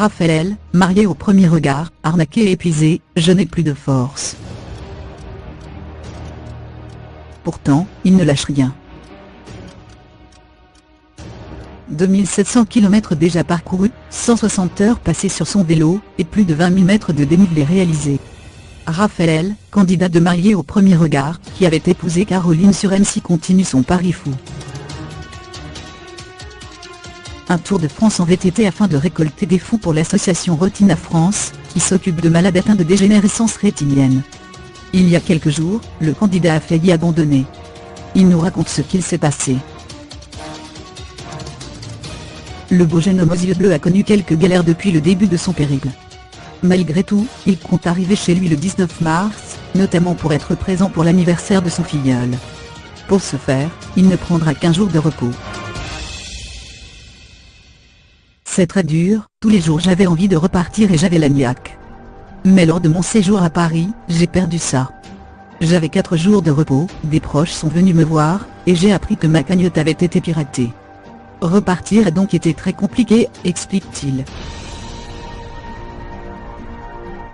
Raphaël, marié au premier regard, arnaqué et épuisé, je n'ai plus de force. Pourtant, il ne lâche rien. 2700 km déjà parcourus, 160 heures passées sur son vélo, et plus de 20 000 mètres de dénivelé réalisés. Raphaël, candidat de marié au premier regard, qui avait épousé Caroline sur M6, continue son pari fou. Un tour de France en VTT afin de récolter des fonds pour l'association Retina France, qui s'occupe de malades atteints de dégénérescence rétinienne. Il y a quelques jours, le candidat a failli abandonner. Il nous raconte ce qu'il s'est passé. Le beau jeune homme aux yeux bleus a connu quelques galères depuis le début de son périple. Malgré tout, il compte arriver chez lui le 19 mars, notamment pour être présent pour l'anniversaire de son filleul. Pour ce faire, il ne prendra qu'1 jour de repos. C'est très dur, tous les jours j'avais envie de repartir et j'avais la niaque. Mais lors de mon séjour à Paris, j'ai perdu ça. J'avais 4 jours de repos, des proches sont venus me voir, et j'ai appris que ma cagnotte avait été piratée. Repartir a donc été très compliqué, explique-t-il.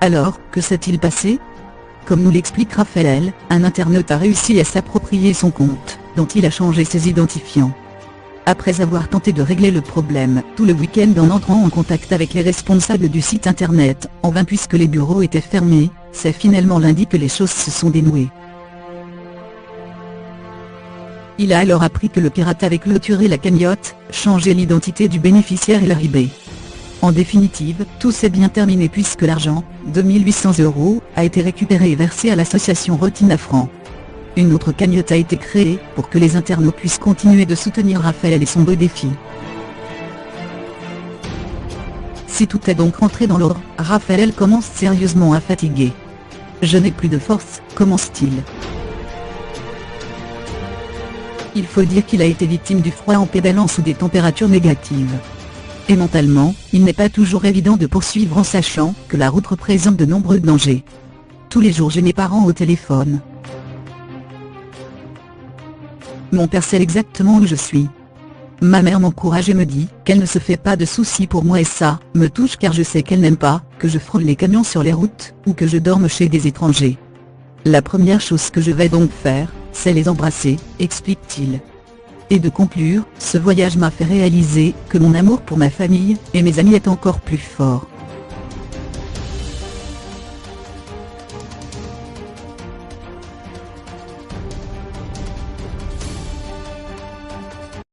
Alors, que s'est-il passé? Comme nous l'explique Raphaël, un internaute a réussi à s'approprier son compte, dont il a changé ses identifiants. Après avoir tenté de régler le problème tout le week-end en entrant en contact avec les responsables du site internet, en vain puisque les bureaux étaient fermés, c'est finalement lundi que les choses se sont dénouées. Il a alors appris que le pirate avait clôturé la cagnotte, changé l'identité du bénéficiaire et la RIB. En définitive, tout s'est bien terminé puisque l'argent, 2800 €, a été récupéré et versé à l'association Retina France. Une autre cagnotte a été créée, pour que les internautes puissent continuer de soutenir Raphaël et son beau défi. Si tout est donc rentré dans l'ordre, Raphaël commence sérieusement à fatiguer. Je n'ai plus de force, commence-t-il. Il faut dire qu'il a été victime du froid en pédalant sous des températures négatives. Et mentalement, il n'est pas toujours évident de poursuivre en sachant que la route représente de nombreux dangers. Tous les jours j'ai mes parents au téléphone. Mon père sait exactement où je suis. Ma mère m'encourage et me dit qu'elle ne se fait pas de soucis pour moi et ça me touche car je sais qu'elle n'aime pas que je frôle les camions sur les routes ou que je dorme chez des étrangers. La première chose que je vais donc faire, c'est les embrasser, explique-t-il. Et de conclure, ce voyage m'a fait réaliser que mon amour pour ma famille et mes amis est encore plus fort.